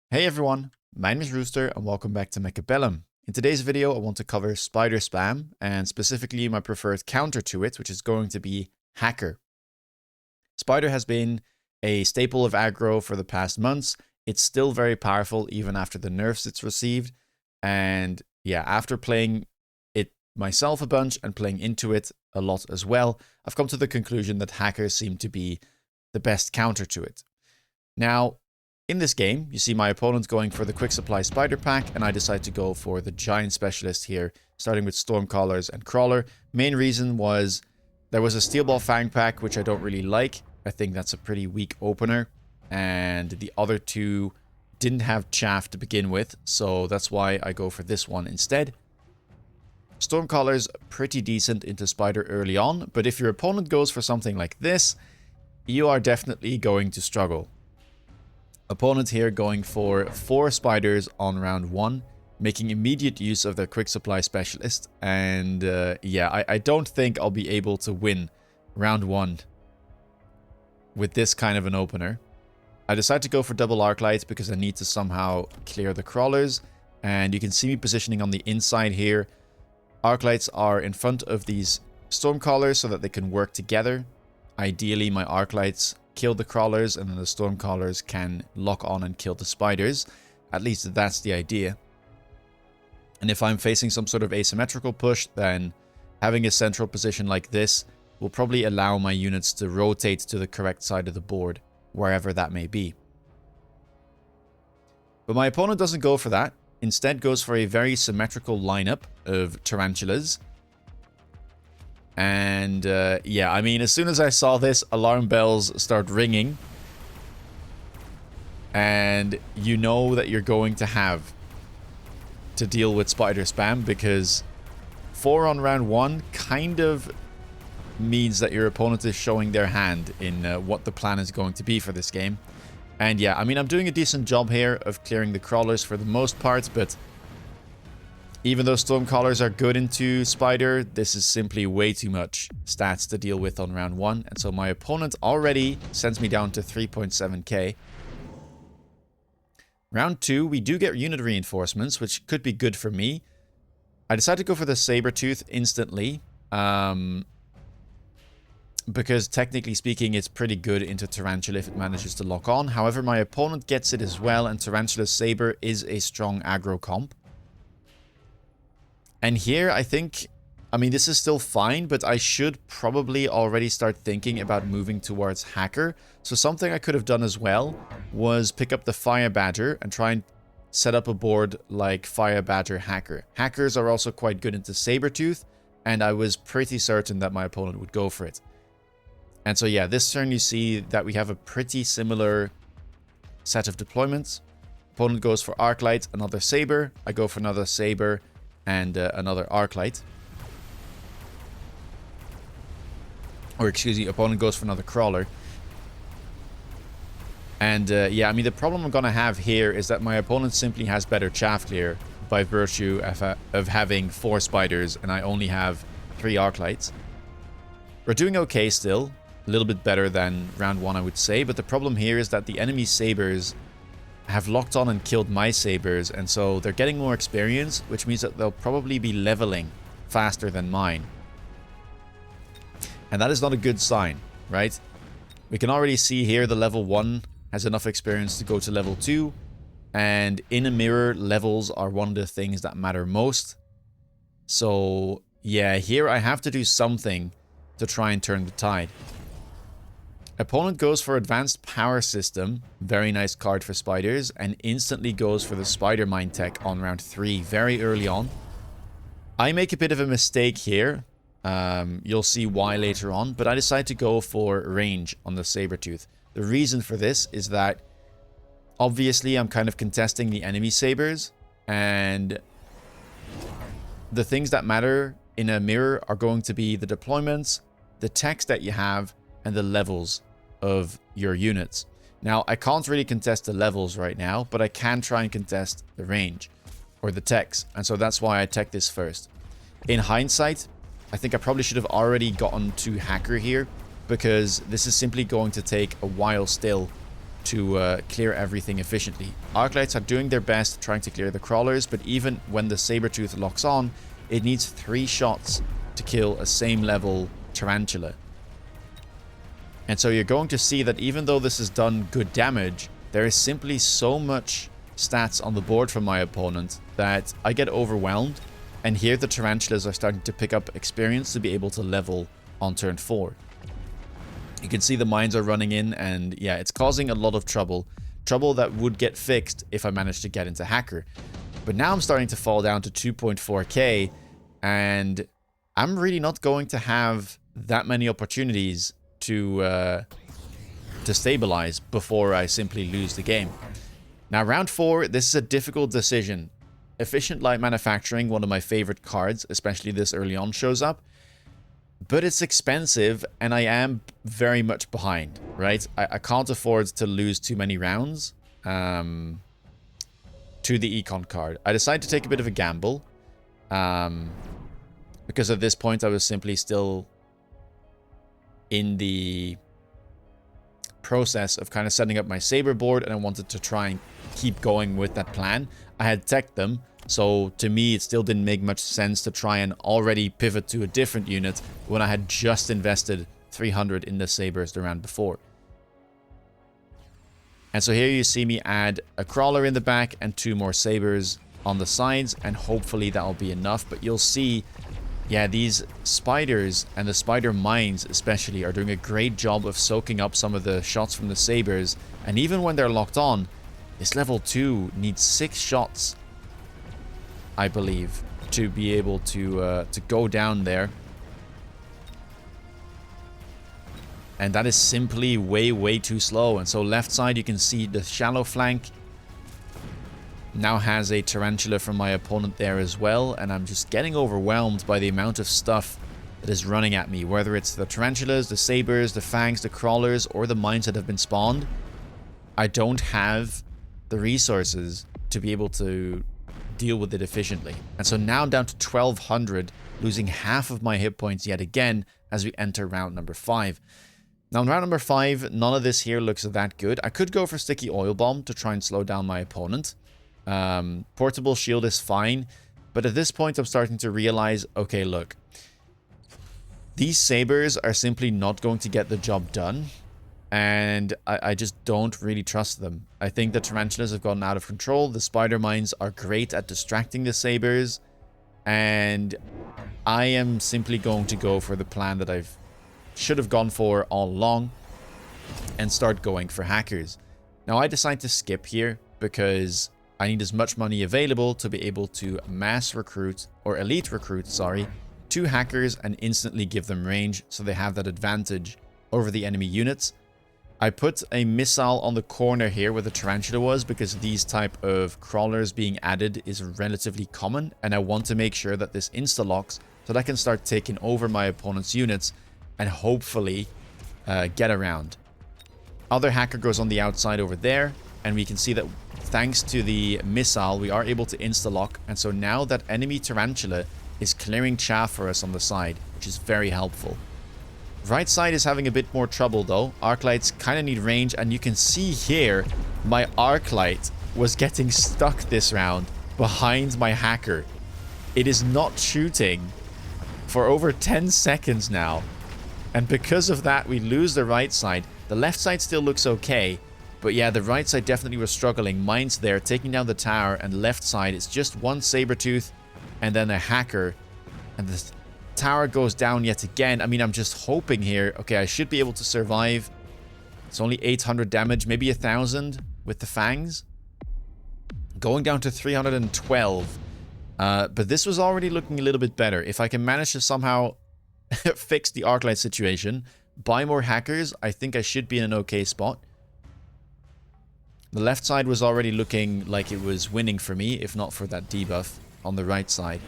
Hey everyone, my name is Rooster and welcome back to Mechabellum. In today's video I want to cover spider spam and specifically my preferred counter to it, which is going to be Hacker. Spider has been a staple of aggro for the past months. It's still very powerful even after the nerfs it's received, and yeah, after playing it myself a bunch and playing into it a lot as well, I've come to the conclusion that Hackers seem to be the best counter to it. Now, in this game, you see my opponent going for the Quick Supply Spider Pack, and I decide to go for the Giant Specialist here, starting with Stormcallers and Crawler. Main reason was there was a Steel Ball Fang Pack, which I don't really like. I think that's a pretty weak opener, and the other two didn't have chaff to begin with, so that's why I go for this one instead. Stormcallers pretty decent into Spider early on, but if your opponent goes for something like this, you are definitely going to struggle. Opponent here going for 4 spiders on round 1, making immediate use of their Quick Supply Specialist. And yeah, I don't think I'll be able to win round 1 with this kind of an opener. I decide to go for double Arclight because I need to somehow clear the crawlers. And you can see me positioning on the inside here. Arclights are in front of these Stormcallers so that they can work together. Ideally, my Arclights kill the crawlers and then the Stormcallers can lock on and kill the spiders. At least that's the idea. And if I'm facing some sort of asymmetrical push, then having a central position like this will probably allow my units to rotate to the correct side of the board, wherever that may be. But my opponent doesn't go for that. Instead goes for a very symmetrical lineup of Tarantulas. And yeah, I mean, as soon as I saw this, alarm bells start ringing. And you know that you're going to have to deal with spider spam, because 4 on round 1 kind of means that your opponent is showing their hand in what the plan is going to be for this game. And yeah, I mean, I'm doing a decent job here of clearing the crawlers for the most part, but even though Stormcallers are good into Spider, this is simply way too much stats to deal with on round 1. And so my opponent already sends me down to 3.7k. Round 2, we do get unit reinforcements, which could be good for me. I decide to go for the Sabertooth instantly. Because technically speaking, it's pretty good into Tarantula if it manages to lock on. However, my opponent gets it as well, and Tarantula's Saber is a strong aggro comp. And here, I think, I mean, this is still fine, but I should probably already start thinking about moving towards Hacker. So something I could have done as well was pick up the Fire Badger and try and set up a board like Fire Badger Hacker. Hackers are also quite good into Sabertooth, and I was pretty certain that my opponent would go for it. And so yeah, this turn you see that we have a pretty similar set of deployments. Opponent goes for Arclight, another Saber. I go for another Saber and another Arclight. Or excuse me, opponent goes for another Crawler. And yeah, I mean, the problem I'm going to have here is that my opponent simply has better chaff clear by virtue of having 4 spiders and I only have 3 Arclights. We're doing okay still. A little bit better than round 1, I would say. But the problem here is that the enemy Sabers have locked on and killed my Sabers, and so they're getting more experience, which means that they'll probably be leveling faster than mine. And that is not a good sign, right? We can already see here the level 1 has enough experience to go to level 2, and in a mirror, levels are one of the things that matter most. So yeah, here I have to do something to try and turn the tide. Opponent goes for Advanced Power System, very nice card for spiders, and instantly goes for the Spider Mine Tech on round 3, very early on. I make a bit of a mistake here, you'll see why later on, but I decide to go for range on the Sabertooth. The reason for this is that, obviously, I'm kind of contesting the enemy Sabers, and the things that matter in a mirror are going to be the deployments, the techs that you have, and the levels of your units. Now, I can't really contest the levels right now, but I can try and contest the range or the techs, and so that's why I tech this first. In hindsight, I think I probably should have already gotten to Hacker here, because this is simply going to take a while still to clear everything efficiently. Arclights are doing their best trying to clear the crawlers, but even when the Sabertooth locks on, it needs 3 shots to kill a same level Tarantula. And so you're going to see that even though this has done good damage, there is simply so much stats on the board from my opponent that I get overwhelmed. And here the Tarantulas are starting to pick up experience to be able to level on turn 4. You can see the mines are running in, and yeah, it's causing a lot of trouble. Trouble that would get fixed if I managed to get into Hacker. But now I'm starting to fall down to 2.4k, and I'm really not going to have that many opportunities to stabilize before I simply lose the game. Now, round 4, this is a difficult decision. Efficient Light Manufacturing, one of my favorite cards, especially this early on, shows up. But it's expensive, and I am very much behind, right? I can't afford to lose too many rounds to the Econ card. I decided to take a bit of a gamble, because at this point I was simply still in the process of kind of setting up my Saber board, and I wanted to try and keep going with that plan. I had teched them, so to me it still didn't make much sense to try and already pivot to a different unit when I had just invested 300 in the Sabers the round before. And so here you see me add a Crawler in the back and 2 more Sabers on the sides, and hopefully that'll be enough. But you'll see, yeah, these spiders and the spider mines especially are doing a great job of soaking up some of the shots from the Sabers. And even when they're locked on, this level 2 needs 6 shots, I believe, to be able to go down there. And that is simply way too slow. And so left side, you can see the shallow flank now has a Tarantula from my opponent there as well. And I'm just getting overwhelmed by the amount of stuff that is running at me. Whether it's the Tarantulas, the Sabers, the Fangs, the Crawlers, or the mines that have been spawned. I don't have the resources to be able to deal with it efficiently. And so now I'm down to 1200, losing half of my hit points yet again as we enter round number 5. Now in round number 5, none of this here looks that good. I could go for Sticky Oil Bomb to try and slow down my opponent. Portable Shield is fine, but at this point I'm starting to realize, okay, look, these Sabers are simply not going to get the job done. And I just don't really trust them. I think the Tarantulas have gotten out of control. The Spider Mines are great at distracting the Sabers. And I am simply going to go for the plan that I should have gone for all along and start going for Hackers. Now I decide to skip here because I need as much money available to be able to mass recruit, or elite recruit, sorry, 2 Hackers and instantly give them range so they have that advantage over the enemy units. I put a missile on the corner here where the Tarantula was because these type of crawlers being added is relatively common, and I want to make sure that this insta-locks so that I can start taking over my opponent's units and hopefully get around. Other Hacker goes on the outside over there, and we can see that thanks to the missile we are able to insta-lock, and so now that enemy Tarantula is clearing chaff for us on the side, which is very helpful. Right side is having a bit more trouble though. Arclights kind of need range, and you can see here my Arclight was getting stuck this round behind my Hacker. It is not shooting for over 10 seconds now, and because of that we lose the right side. The left side still looks okay, but yeah, the right side definitely was struggling. Mine's there taking down the tower, and left side is just 1 Sabertooth and then a Hacker, and the tower goes down yet again. I mean, I'm just hoping here. Okay, I should be able to survive. It's only 800 damage, maybe 1000 with the Fangs. Going down to 312. But this was already looking a little bit better. If I can manage to somehow fix the Arclight situation, buy more Hackers, I think I should be in an okay spot. The left side was already looking like it was winning for me, if not for that debuff on the right side.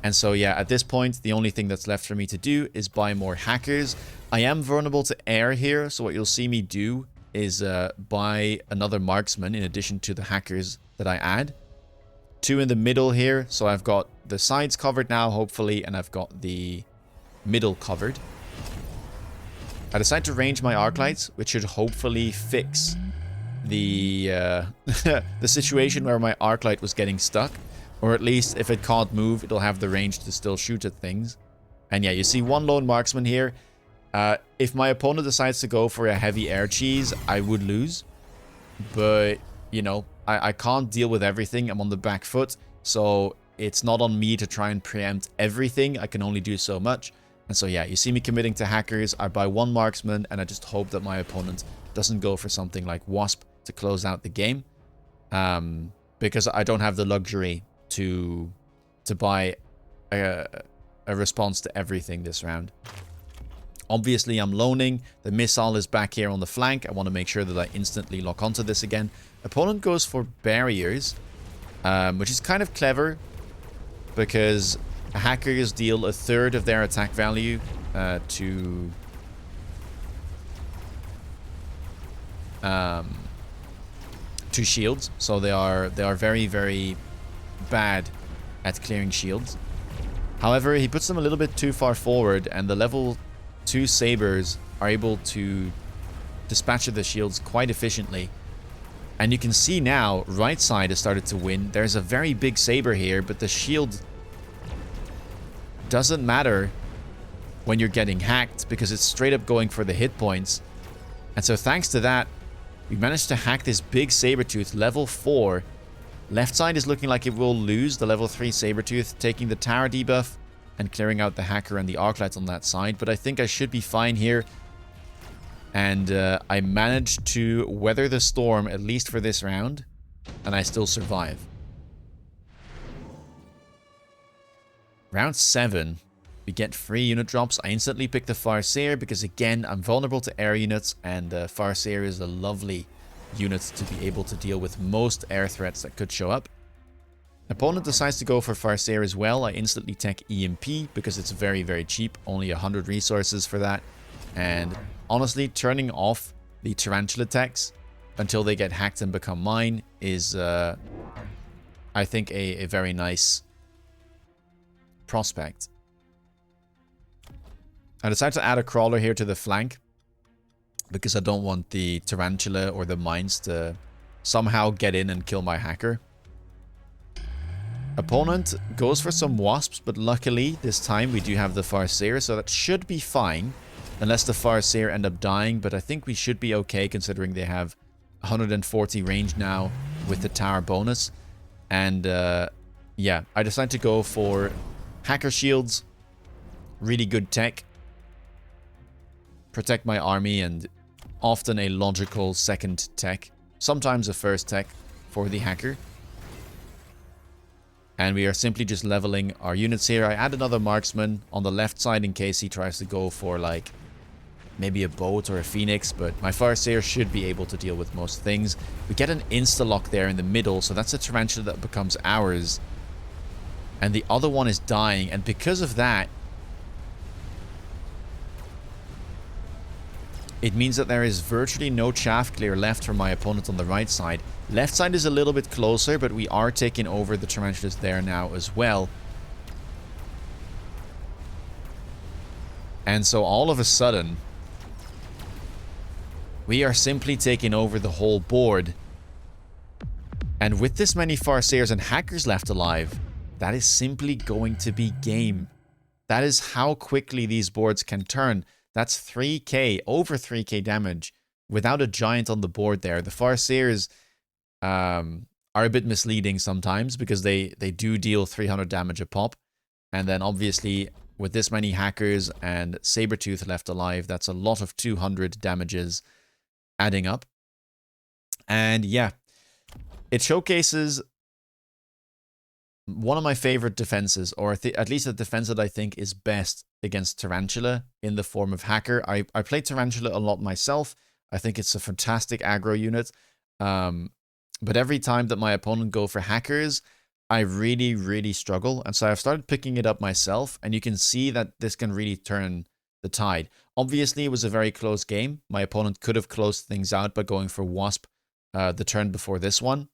And so yeah, at this point, the only thing that's left for me to do is buy more Hackers. I am vulnerable to air here, so what you'll see me do is buy another Marksman in addition to the Hackers that I add. 2 in the middle here, so I've got the sides covered now, hopefully, and I've got the middle covered. I decide to range my Arclights, which should hopefully fix the the situation where my arc light was getting stuck, or at least if it can't move, it'll have the range to still shoot at things. And yeah, you see one lone marksman here. If my opponent decides to go for a heavy air cheese, I would lose. But, you know, I can't deal with everything. I'm on the back foot, so it's not on me to try and preempt everything. I can only do so much. And so yeah, you see me committing to hackers. I buy one marksman, and I just hope that my opponent doesn't go for something like Wasp to close out the game. Because I don't have the luxury to buy a response to everything this round. Obviously, I'm loning. The missile is back here on the flank. I want to make sure that I instantly lock onto this again. Opponent goes for barriers, which is kind of clever because hackers deal 1/3 of their attack value to shields. So they are very, very bad at clearing shields. However, he puts them a little bit too far forward, and the level 2 sabers are able to dispatch the shields quite efficiently. And you can see now, right side has started to win. There's a very big saber here, but the shield doesn't matter when you're getting hacked because it's straight up going for the hit points. And so thanks to that, we managed to hack this big Sabertooth, level 4. Left side is looking like it will lose the level 3 Sabertooth, taking the tower debuff and clearing out the hacker and the arclight on that side. But I think I should be fine here. And I managed to weather the storm, at least for this round. And I still survive. Round 7. We get 3 unit drops. I instantly pick the Farseer because, again, I'm vulnerable to air units. And Farseer is a lovely unit to be able to deal with most air threats that could show up. Opponent decides to go for Farseer as well. I instantly tech EMP because it's very, very cheap. Only 100 resources for that. And honestly, turning off the Tarantula techs until they get hacked and become mine is, I think, a very nice prospect. I decided to add a crawler here to the flank because I don't want the Tarantula or the mines to somehow get in and kill my hacker. Opponent goes for some wasps, but luckily this time we do have the Farseer, so that should be fine. Unless the Farseer end up dying, but I think we should be okay considering they have 140 range now with the tower bonus. And yeah, I decided to go for hacker shields, really good tech, protect my army, and often a logical second tech, sometimes a first tech for the hacker. And we are simply just leveling our units here. I add another marksman on the left side in case he tries to go for like maybe a boat or a phoenix, but my Farseer should be able to deal with most things. We get an insta-lock there in the middle, so that's a Tarantula that becomes ours. And the other one is dying, and because of that, it means that there is virtually no chaff clear left for my opponent on the right side. Left side is a little bit closer, but we are taking over the Tarantulas there now as well. And so all of a sudden, we are simply taking over the whole board. And with this many Farseers and hackers left alive, that is simply going to be game. That is how quickly these boards can turn. That's 3k, over 3k damage without a giant on the board there. The Farseers are a bit misleading sometimes because they do deal 300 damage a pop. And then obviously with this many hackers and Sabertooth left alive, that's a lot of 200 damages adding up. And yeah, it showcases one of my favorite defenses, or at least a defense that I think is best against Tarantula in the form of hacker. I play Tarantula a lot myself. I think it's a fantastic aggro unit. But every time that my opponent go for hackers, I really, really struggle. And so I've started picking it up myself, and you can see that this can really turn the tide. Obviously, it was a very close game. My opponent could have closed things out by going for Wasp the turn before this one.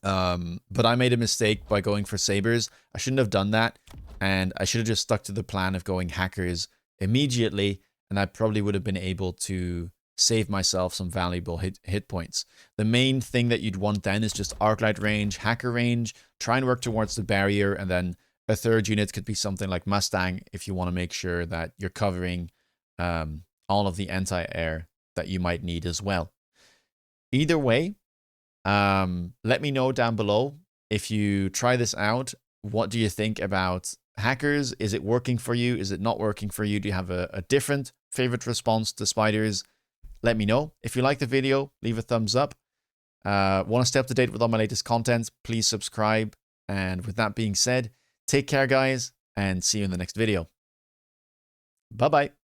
But I made a mistake by going for Sabers. I shouldn't have done that, and I should have just stuck to the plan of going hackers immediately, and I probably would have been able to save myself some valuable hit points. The main thing that you'd want then is just Arclight range, Hacker range, try and work towards the barrier, and then a third unit could be something like Mustang if you want to make sure that you're covering all of the anti-air that you might need as well. Either way, let me know down below if you try this out. What do you think about hackers? Is it working for you? Is it not working for you? Do you have a different favorite response to spiders? Let me know. If you like the video, leave a thumbs up. Want to stay up to date with all my latest content? Please subscribe. And with that being said, take care, guys, and see you in the next video. Bye-bye.